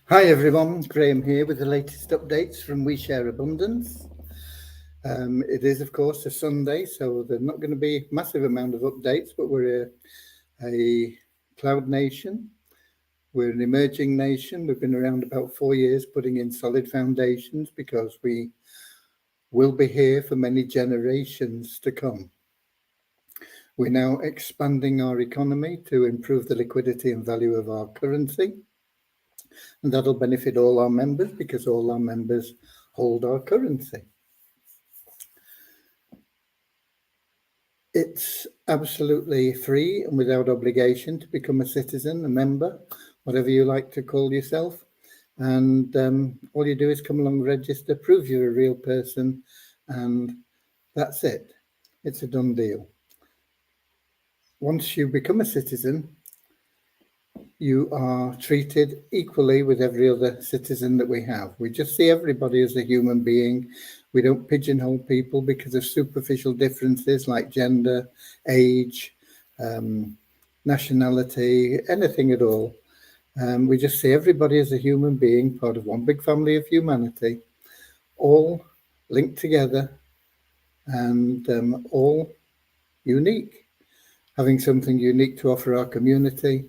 Hi everyone, Graham here with the latest updates from We Share Abundance. It is of course a Sunday, so there's not going to be a massive amount of updates, but we're a cloud nation. We're an emerging nation. We've been around about 4 years putting in solid foundations because we will be here for many generations to come. We're now expanding our economy to improve the liquidity and value of our currency. And that'll benefit all our members because all our members hold our currency. It's absolutely free and without obligation to become a citizen, a member, whatever you like to call yourself. And all you do is come along, register, prove you're a real person, and that's it. It's a done deal. Once you become a citizen, you are treated equally with every other citizen that we have. We just see everybody as a human being. We don't pigeonhole people because of superficial differences like gender, age, nationality, anything at all. We just see everybody as a human being, part of one big family of humanity, all linked together and all unique, having something unique to offer our community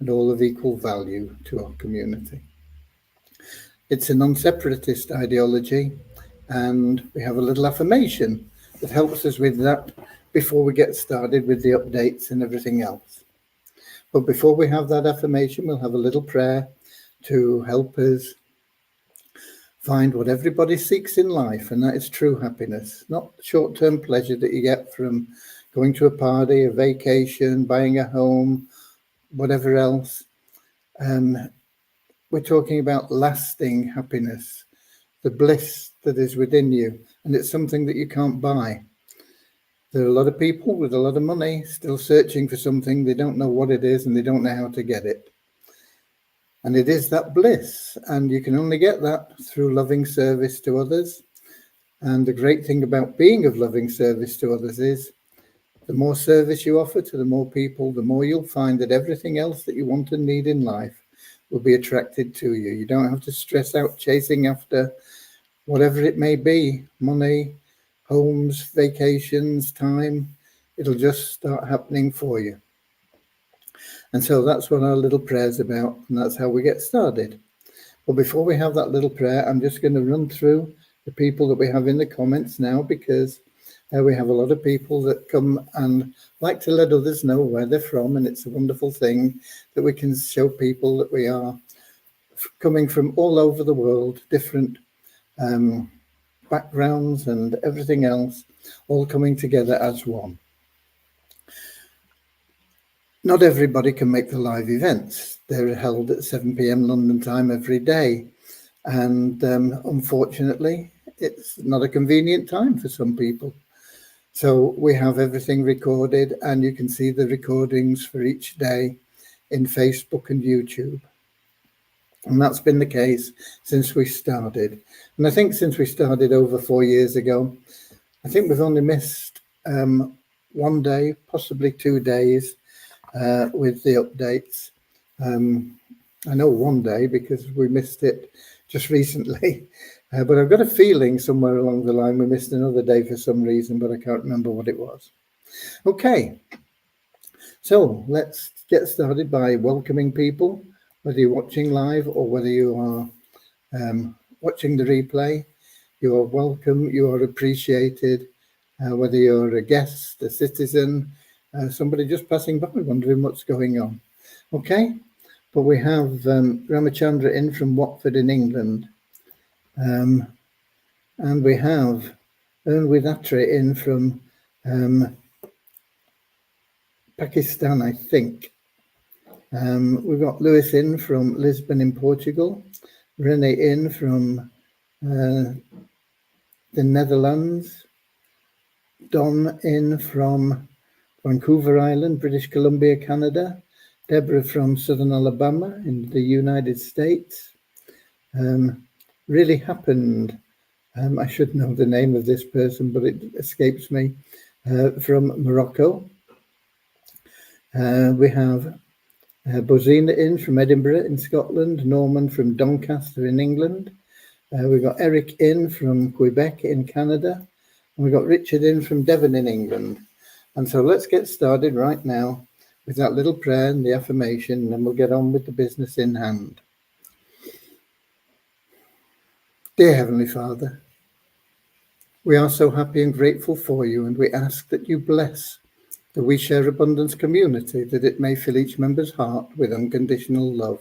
and all of equal value to our community. It's a non-separatist ideology, and we have a little affirmation that helps us with that before we get started with the updates and everything else. But before we have that affirmation, we'll have a little prayer to help us find what everybody seeks in life, and that is true happiness, not short-term pleasure that you get from going to a party, a vacation, buying a home, whatever else. We're talking about lasting happiness, the bliss that is within you, and it's something that you can't buy. There are a lot of people with a lot of money still searching for something. They don't know what it is and they don't know how to get it. And it is that bliss, and you can only get that through loving service to others. And the great thing about being of loving service to others is the more service you offer to the more people, the more you'll find that everything else that you want and need in life will be attracted to you. You don't have to stress out chasing after whatever it may be, money, homes, vacations, time. It'll just start happening for you. And so that's what our little prayer is about, and that's how we get started. But before we have that little prayer, I'm just going to run through the people that we have in the comments now, because we have a lot of people that come and like to let others know where they're from, and it's a wonderful thing that we can show people that we are coming from all over the world, different backgrounds and everything else, all coming together as one. Not everybody can make the live events. They're held at 7 p.m. London time every day, and unfortunately, it's not a convenient time for some people. So we have everything recorded, and you can see the recordings for each day in Facebook and YouTube. And that's been the case since we started. And I think since we started over 4 years ago, I think we've only missed 1 day, possibly 2 days with the updates. I know 1 day because we missed it just recently. But I've got a feeling somewhere along the line we missed another day for some reason, but I can't remember what it was. Okay, so let's get started by welcoming people, whether you're watching live or whether you are watching the replay. You are welcome, you are appreciated, whether you're a guest, a citizen, somebody just passing by wondering what's going on. Okay, but we have Ramachandra in from Watford in England. And we have Ernwidatre in from Pakistan, I think. We've got Lewis in from Lisbon in Portugal, Rene in from the Netherlands, Don in from Vancouver Island, British Columbia, Canada, Deborah from Southern Alabama in the United States. Really happened. I should know the name of this person, but it escapes me. From Morocco. We have Bozina in from Edinburgh in Scotland, Norman from Doncaster in England. We've got Eric in from Quebec in Canada, and we've got Richard in from Devon in England. And so let's get started right now with that little prayer and the affirmation, and then we'll get on with the business in hand. Dear Heavenly Father, we are so happy and grateful for you, and we ask that you bless the We Share Abundance community, that it may fill each member's heart with unconditional love.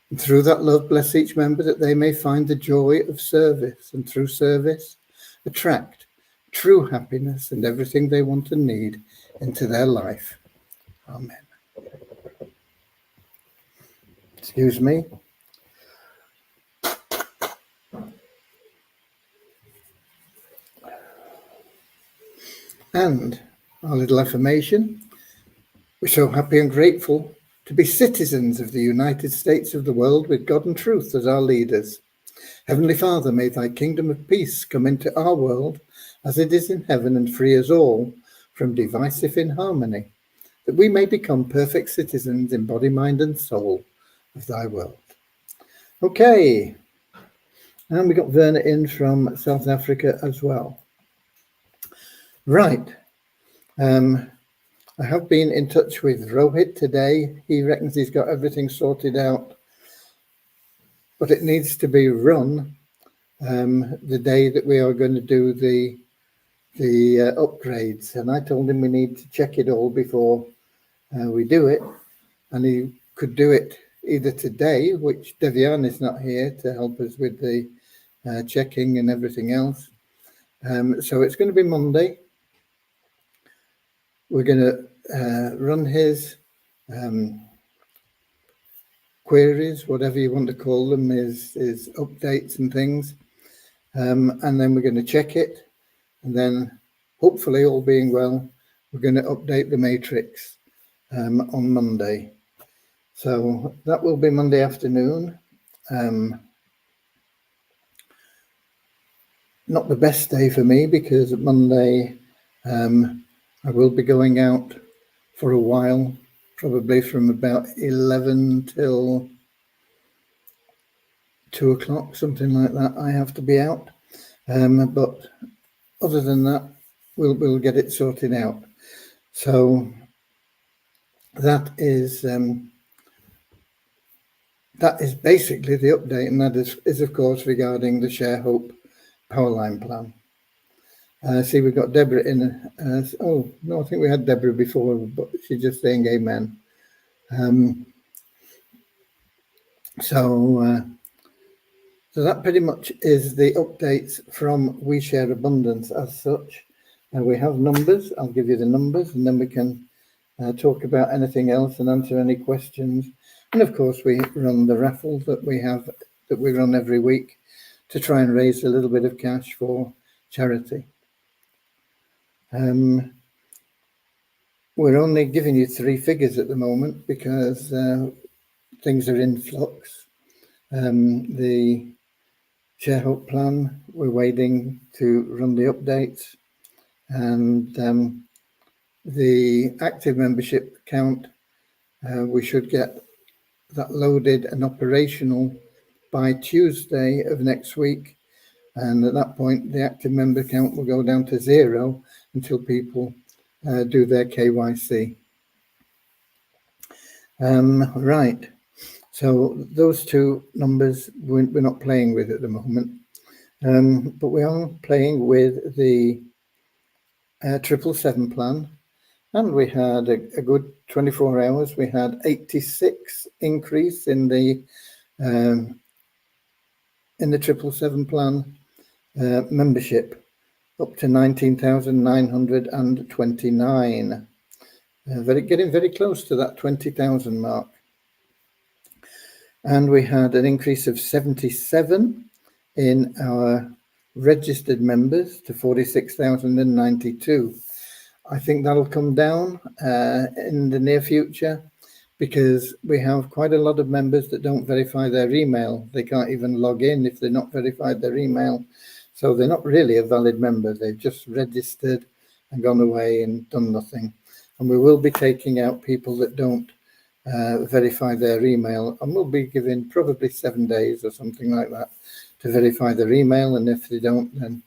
And through that love, bless each member that they may find the joy of service, and through service, attract true happiness and everything they want and need into their life. Amen. Excuse me. And our little affirmation: we're so happy and grateful to be citizens of the United States of the world with God and truth as our leaders. Heavenly Father, may thy kingdom of peace come into our world as it is in heaven, and free us all from divisive inharmony, that we may become perfect citizens in body, mind and soul of thy world. Okay, and we got Verna in from South Africa as well. Right. I have been in touch with Rohit today. He reckons he's got everything sorted out, but it needs to be run the day that we are going to do the upgrades. And I told him we need to check it all before we do it. And he could do it either today, which Devian is not here to help us with the checking and everything else. So it's going to be Monday. We're going to run his queries, whatever you want to call them, his updates and things. And then we're going to check it. And then, hopefully, all being well, we're going to update the matrix on Monday. So that will be Monday afternoon. Not the best day for me, because Monday I will be going out for a while, probably from about 11 till 2 o'clock, something like that. I have to be out. But other than that, we'll get it sorted out. So that is basically the update, and that is of course regarding the Share Hope Powerline plan. See, we've got Deborah in. Oh, no, I think we had Deborah before, but she's just saying amen. So that pretty much is the updates from We Share Abundance as such. We have numbers. I'll give you the numbers, and then we can talk about anything else and answer any questions. And of course, we run the raffle that we run every week to try and raise a little bit of cash for charity. We're only giving you 3 figures at the moment because things are in flux. The Share Hope plan, we're waiting to run the updates, and the active membership count, we should get that loaded and operational by Tuesday of next week. And at that point, the active member count will go down to 0 until people do their KYC. Right. So those 2 numbers we're not playing with at the moment. But we are playing with the 777 plan. And we had a good 24 hours. We had 86 increase in the 777 plan membership, up to 19,929. Getting very close to that 20,000 mark. And we had an increase of 77 in our registered members to 46,092. I think that'll come down in the near future, because we have quite a lot of members that don't verify their email. They can't even log in if they're not verified their email. So they're not really a valid member. They've just registered and gone away and done nothing. And we will be taking out people that don't verify their email, and we'll be given probably 7 days or something like that to verify their email, and if they don't, then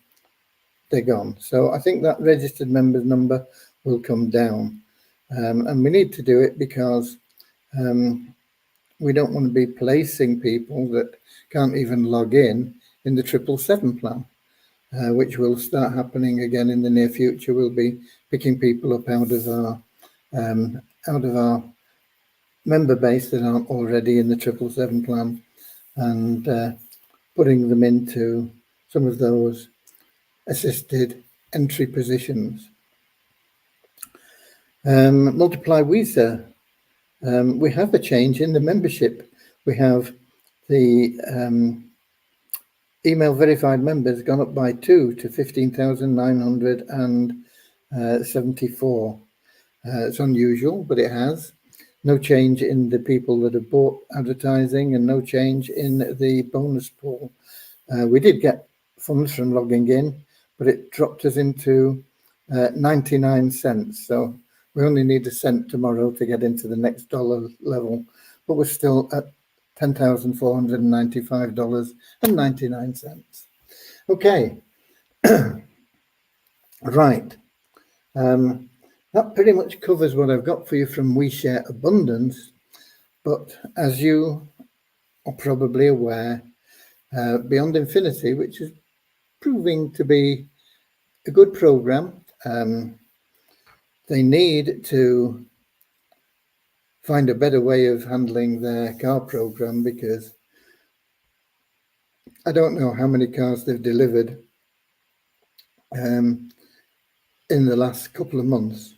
they're gone. So I think that registered members number will come down, and we need to do it because we don't want to be placing people that can't even log in the 777 plan, which will start happening again in the near future. We'll be picking people up out of our member base that aren't already in the 777 plan, and putting them into some of those assisted entry positions. Multiply Visa. We have a change in the membership. We have the email verified members gone up by 2 to 15,974. It's unusual, but it has. No change in the people that have bought advertising, and no change in the bonus pool. We did get funds from logging in, but it dropped us into 99 cents. So we only need a cent tomorrow to get into the next dollar level, but we're still at $10,495.99. Okay, right. That pretty much covers what I've got for you from We Share Abundance. But as you are probably aware, Beyond Infinity, which is proving to be a good program, they need to find a better way of handling their car program, because I don't know how many cars they've delivered in the last couple of months,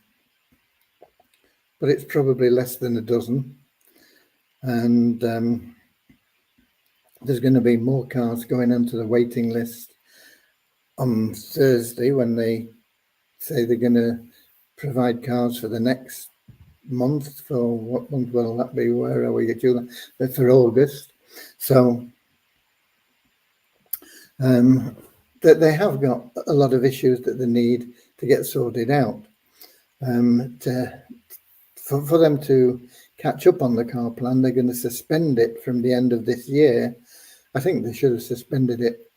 but it's probably less than a dozen. And there's going to be more cars going onto the waiting list on Thursday, when they say they're going to provide cars for the next month. For what month will that be? Where are we? July? For August. So that they have got a lot of issues that they need to get sorted out. For them to catch up on the car plan, they're going to suspend it from the end of this year. I think they should have suspended it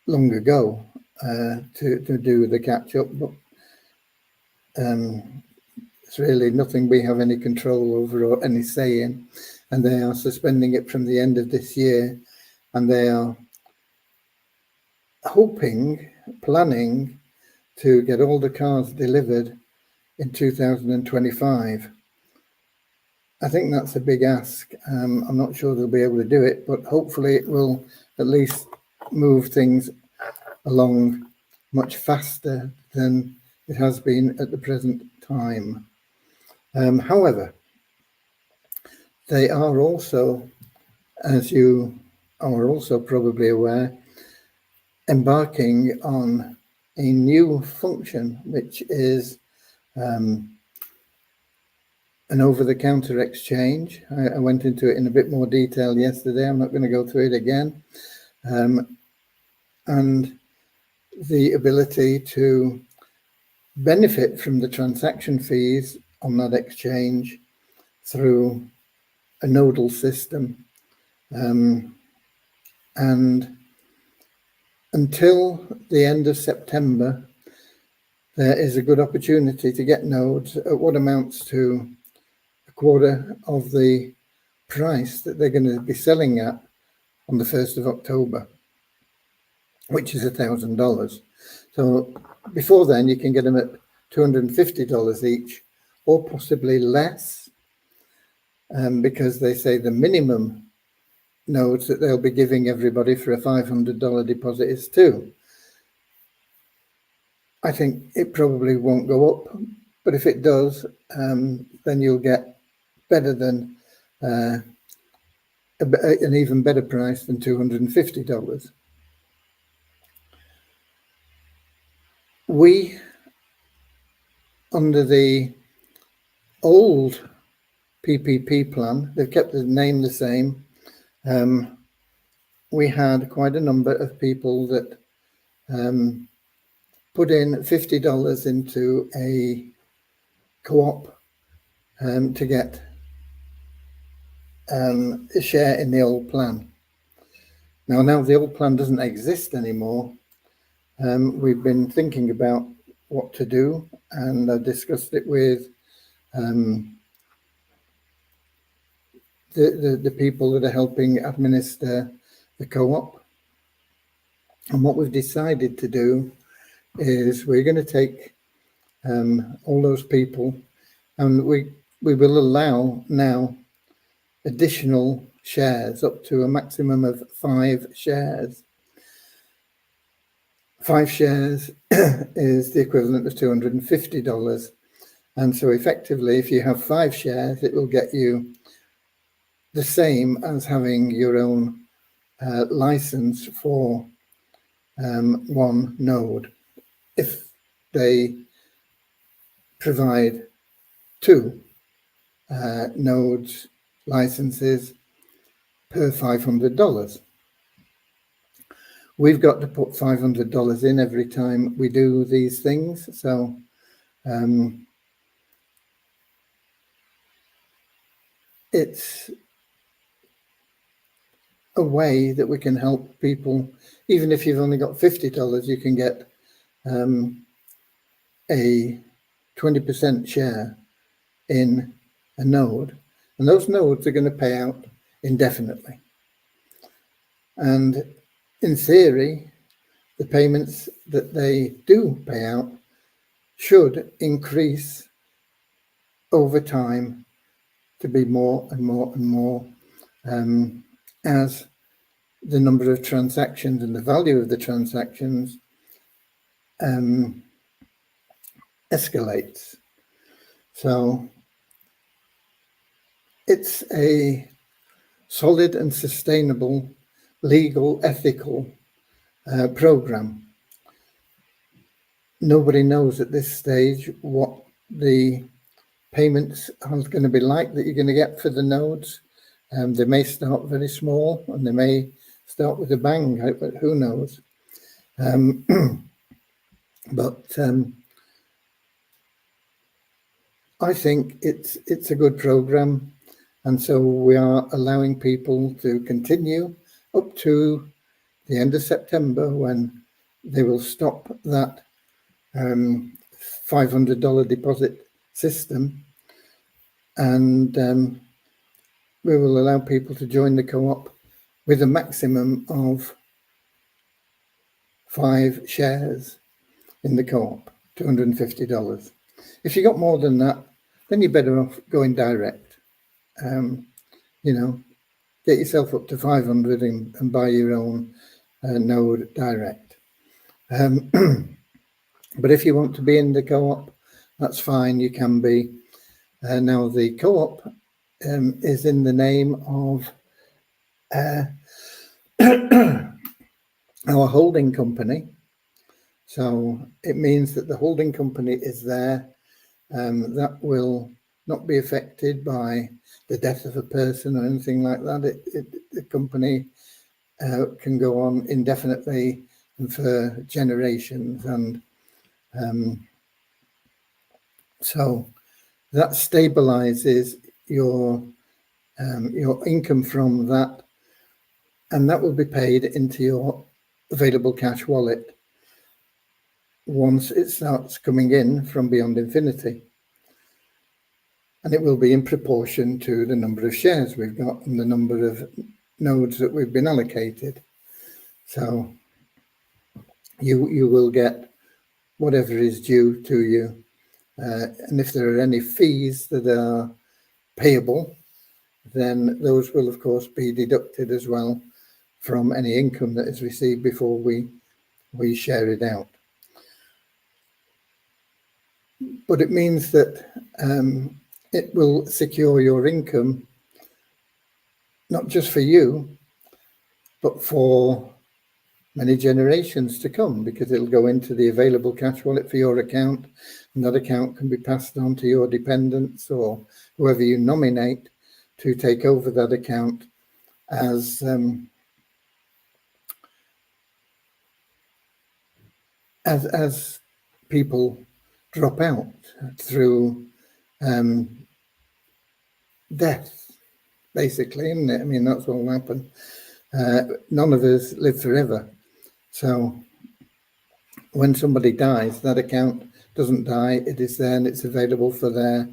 long ago to do the catch up, but it's really nothing we have any control over or any say in, and they are suspending it from the end of this year, and they are planning to get all the cars delivered in 2025. I think that's a big ask. I'm not sure they'll be able to do it, but hopefully it will at least move things along much faster than it has been at the present time. However, they are also, as you are also probably aware, embarking on a new function, which is an over-the-counter exchange. I went into it in a bit more detail yesterday. I'm not going to go through it again. And the ability to benefit from the transaction fees on that exchange through a nodal system. And until the end of September, there is a good opportunity to get nodes at what amounts to a quarter of the price that they're going to be selling at on the 1st of October, which is $1,000. So before then, you can get them at $250 each, or possibly less, because they say the minimum nodes that they'll be giving everybody for a $500 deposit is 2. I think it probably won't go up, but if it does, then you'll get better than an even better price than $250. We, under the old PPP plan, they've kept the name the same. We had quite a number of people that put in $50 into a co-op to get share in the old plan. Now the old plan doesn't exist anymore. We've been thinking about what to do, and I discussed it with the people that are helping administer the co-op. And what we've decided to do is we're going to take all those people, and we will allow now additional shares up to a maximum of 5 shares. 5 shares is the equivalent of $250. And so effectively, if you have 5 shares, it will get you the same as having your own license for one node. If they provide 2 nodes licenses per $500. We've got to put $500 in every time we do these things. So it's a way that we can help people. Even if you've only got $50, you can get a 20% share in a node, and those nodes are going to pay out indefinitely. And in theory, the payments that they do pay out should increase over time to be more and more and more as the number of transactions and the value of the transactions escalates. So it's a solid and sustainable, legal, ethical program. Nobody knows at this stage what the payments are going to be like that you're going to get for the nodes. They may start very small and they may start with a bang, but who knows? But I think it's a good program, and so we are allowing people to continue up to the end of September, when they will stop that $500 deposit system, and we will allow people to join the co-op with a maximum of 5 shares in the co-op, $250. If you got more than that, then you're better off going direct. Get yourself up to 500 and buy your own node direct. But if you want to be in the co-op, that's fine, you can be. Now the co-op is in the name of our holding company. So it means that the holding company is there. That will not be affected by the death of a person or anything like that. The company can go on indefinitely and for generations, and so that stabilizes your income from that, and that will be paid into your available cash wallet once it starts coming in from Beyond Infinity. And it will be in proportion to the number of shares we've got and the number of nodes that we've been allocated. So you will get whatever is due to you. And if there are any fees that are payable, then those will, of course, be deducted as well from any income that is received before we share it out. But it means that it will secure your income, not just for you, but for many generations to come, because it'll go into the available cash wallet for your account, and that account can be passed on to your dependents or whoever you nominate to take over that account as people drop out through death. basically, isn't it? I mean, that's what will happen. None of us live forever. So when somebody dies, that account doesn't die. It is there and it's available for their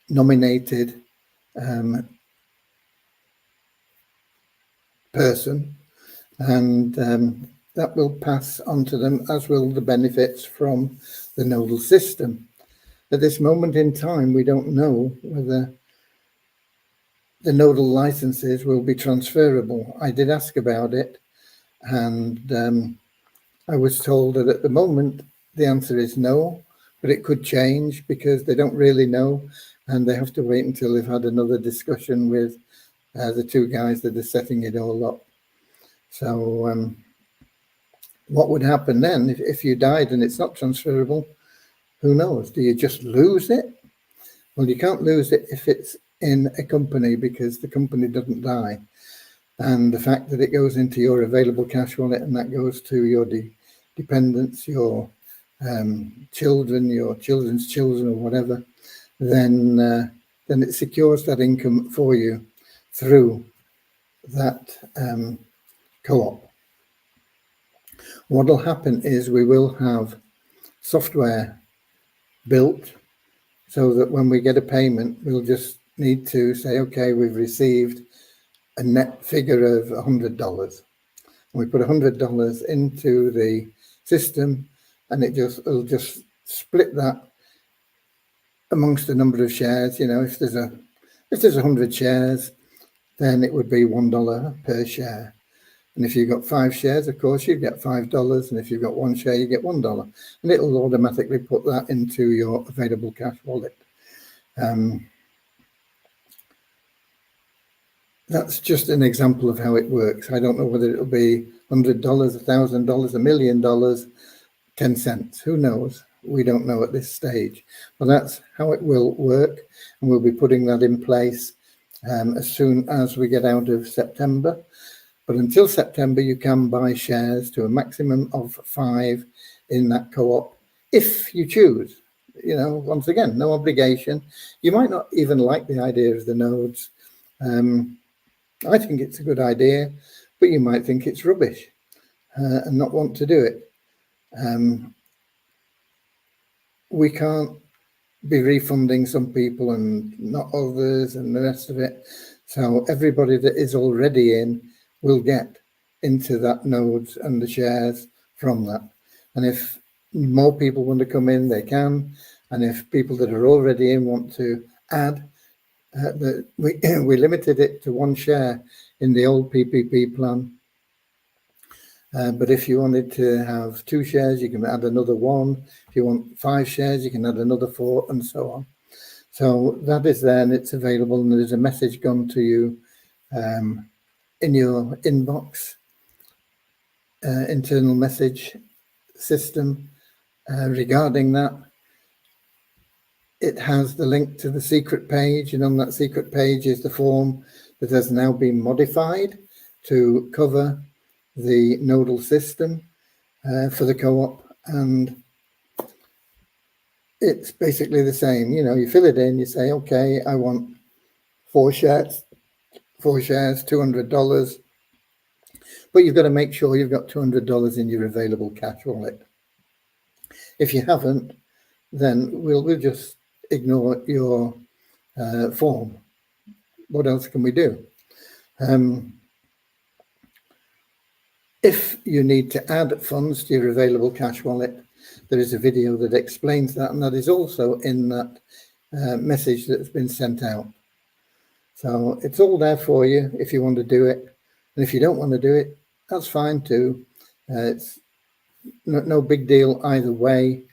nominated person, and that will pass on to them, as will the benefits from the nodal system. At this moment in time, we don't know whether the nodal licenses will be transferable. I did ask about it, and I was told that at the moment the answer is no, but it could change because they don't really know, and they have to wait until they've had another discussion with the two guys that are setting it all up. So what would happen then if you died and it's not transferable? Who knows? Do you just lose it? Well, you can't lose it if it's in a company, because the company doesn't die. And the fact that it goes into your available cash wallet and that goes to your dependents, your children, your children's children, or whatever, then it secures that income for you through that co-op. What will happen is we will have software built so that when we get a payment, we'll just need to say, okay, we've received a net figure of $100. We put $100 into the system, and it'll just split that amongst a number of shares. You know, if there's 100 shares, then it would be $1 per share. And if you've got 5 shares, of course, you get $5. And if you've got 1 share, you get $1. And it'll automatically put that into your available cash wallet. That's just an example of how it works. I don't know whether it'll be $100, $1,000, $1 million, 10 cents. Who knows? We don't know at this stage. But that's how it will work. And we'll be putting that in place as soon as we get out of September. But until September, you can buy shares to a maximum of 5 in that co-op if you choose. You know, once again, no obligation. You might not even like the idea of the nodes. I think it's a good idea, but you might think it's rubbish and not want to do it. We can't be refunding some people and not others and the rest of it. So everybody that is already in will get into that nodes and the shares from that. And if more people want to come in, they can. And if people that are already in want to add, we limited it to 1 share in the old PPP plan. But if you wanted to have 2 shares, you can add another 1. If you want 5 shares, you can add another 4, and so on. So that is there, and it's available, and there's a message gone to you in your inbox, internal message system regarding that. It has the link to the secret page, and on that secret page is the form that has now been modified to cover the nodal system for the co-op, and it's basically the same. You know, you fill it in, you say, okay, I want 4 shares, $200, but you've got to make sure you've got $200 in your available cash wallet. If you haven't, then we'll just ignore your form. What else can we do? If you need to add funds to your available cash wallet, there is a video that explains that, and that is also in that message that's been sent out. So it's all there for you if you want to do it. And if you don't want to do it, that's fine too. It's no big deal either way.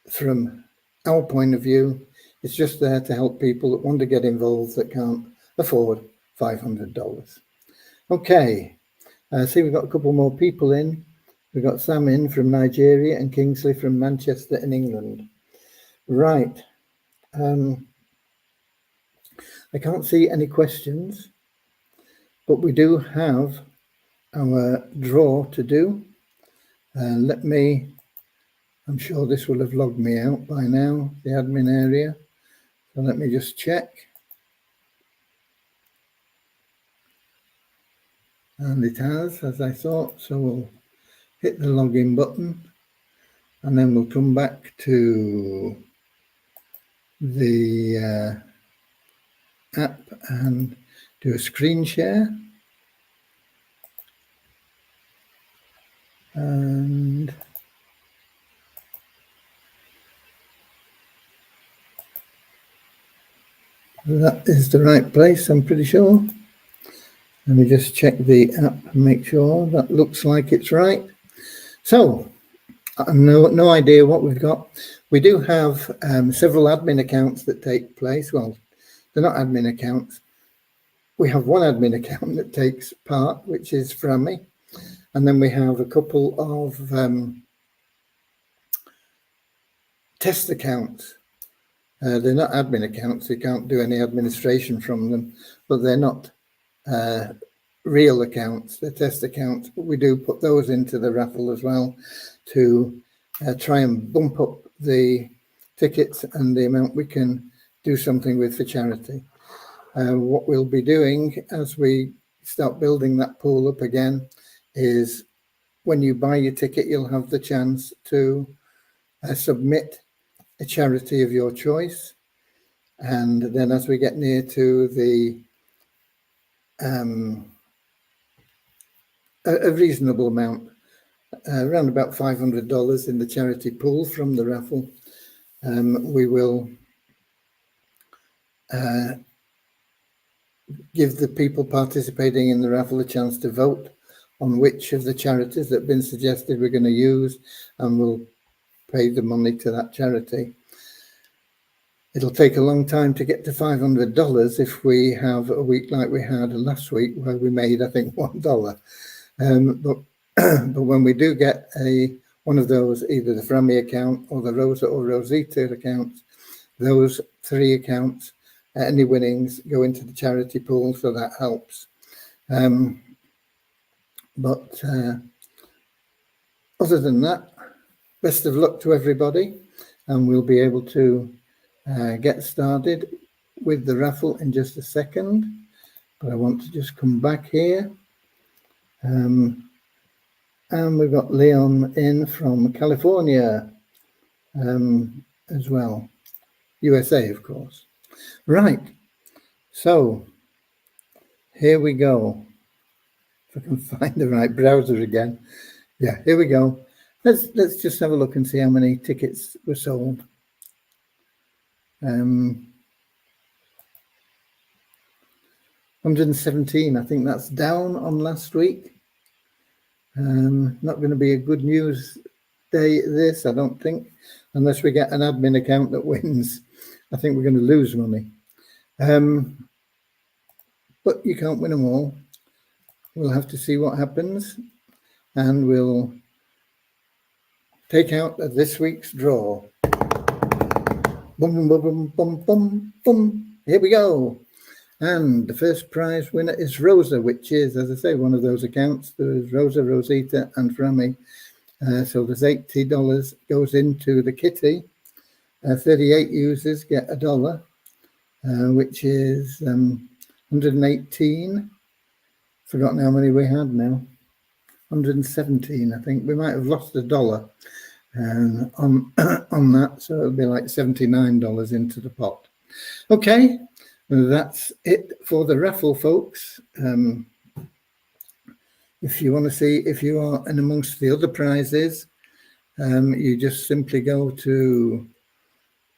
From our point of view, it's just there to help people that want to get involved that can't afford $500. Okay, see we've got a couple more people in. We've got Sam in from Nigeria and Kingsley from Manchester in England. Right. I can't see any questions, but we do have our draw to do. I'm sure this will have logged me out by now, the admin area. So let me just check. And it has, as I thought. So we'll hit the login button, and then we'll come back to the app and do a screen share. And that is the right place, I'm pretty sure. Let me just check the app and make sure. That looks like it's right. So, no idea what we've got. We do have several admin accounts that take place. Well, they're not admin accounts. We have one admin account that takes part, which is Frammy. And then we have a couple of test accounts. They're not admin accounts. You can't do any administration from them, but they're not real accounts. They're test accounts. But we do put those into the raffle as well to try and bump up the tickets and the amount we can do something with for charity. What we'll be doing as we start building that pool up again is when you buy your ticket, you'll have the chance to submit a charity of your choice. And then as we get near to the a reasonable amount, around about $500 in the charity pool from the raffle, we will give the people participating in the raffle a chance to vote on which of the charities that have been suggested we're going to use, and we'll pay the money to that charity. It'll take a long time to get to $500 if we have a week like we had last week, where we made, I think, $1. But when we do get one of those, either the Frammy account or the Rosa or Rosita accounts, those three accounts, any winnings go into the charity pool, so that helps. But other than that, best of luck to everybody, and we'll be able to get started with the raffle in just a second. But I want to just come back here. And we've got Leon in from California as well. USA, of course. Right. So here we go. If I can find the right browser again. Yeah, here we go. Let's just have a look and see how many tickets were sold. 117. I think that's down on last week. Not going to be a good news day, this, I don't think, unless we get an admin account that wins. I think we're going to lose money. But you can't win them all. We'll have to see what happens, and we'll take out this week's draw. Boom, boom, boom, boom, boom, boom. Here we go. And the first prize winner is Rosa, which is, as I say, one of those accounts. There's Rosa, Rosita, and Frammy. So there's $80 goes into the kitty. 38 users get $1, which is 118. Forgotten how many we had now. 117, I think. We might have lost $1 on that, so it'll be like $79 into the pot. Okay, that's it for the raffle, folks. If you want to see if you are in amongst the other prizes, you just simply go to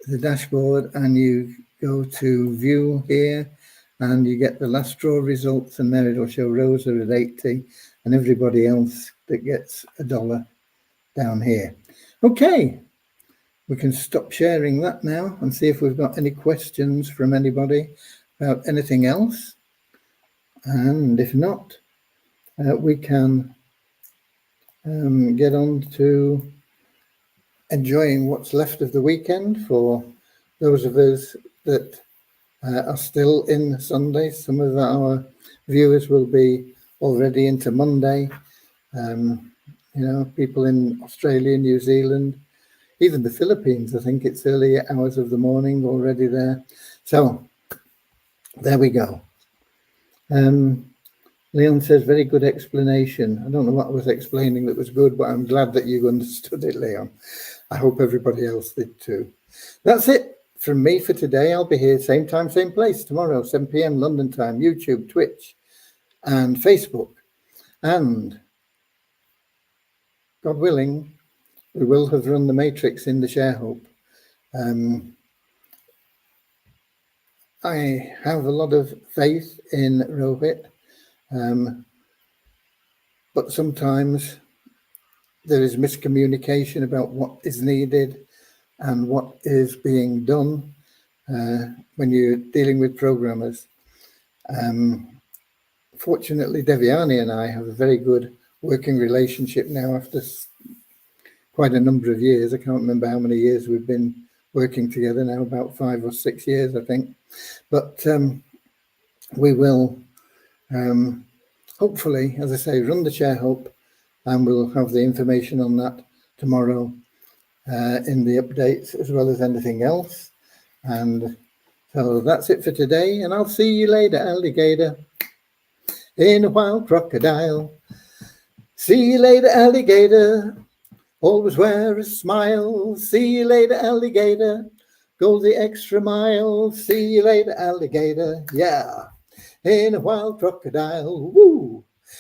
the dashboard and you go to view here, and you get the last draw results, and there it'll show Rosa at 80 and everybody else that gets $1 down here. Okay, we can stop sharing that now and see if we've got any questions from anybody about anything else. And if not, we can get on to enjoying what's left of the weekend for those of us that are still in Sunday. Some of our viewers will be already into Monday. People in Australia, New Zealand, even the Philippines, I think it's early hours of the morning already there. So there we go. Leon says, very good explanation. I don't know what I was explaining that was good, but I'm glad that you understood it, Leon. I hope everybody else did too. That's it from me for today. I'll be here same time, same place tomorrow, 7 p.m. London time, YouTube, Twitch, and Facebook. And God willing, we will have run the matrix in the ShareHope. I have a lot of faith in Rohit, but sometimes there is miscommunication about what is needed and what is being done when you're dealing with programmers. Fortunately, Devyani and I have a very good working relationship now after quite a number of years. I can't remember how many years we've been working together now, about 5 or 6 years, I think. But we will hopefully, as I say, run the ShareHope, and we'll have the information on that tomorrow in the updates as well as anything else. And so that's it for today, and I'll see you later, alligator, in a wild crocodile. See you later, alligator. Always wear a smile. See you later, alligator. Go the extra mile. See you later, alligator. Yeah, in a wild crocodile. Woo!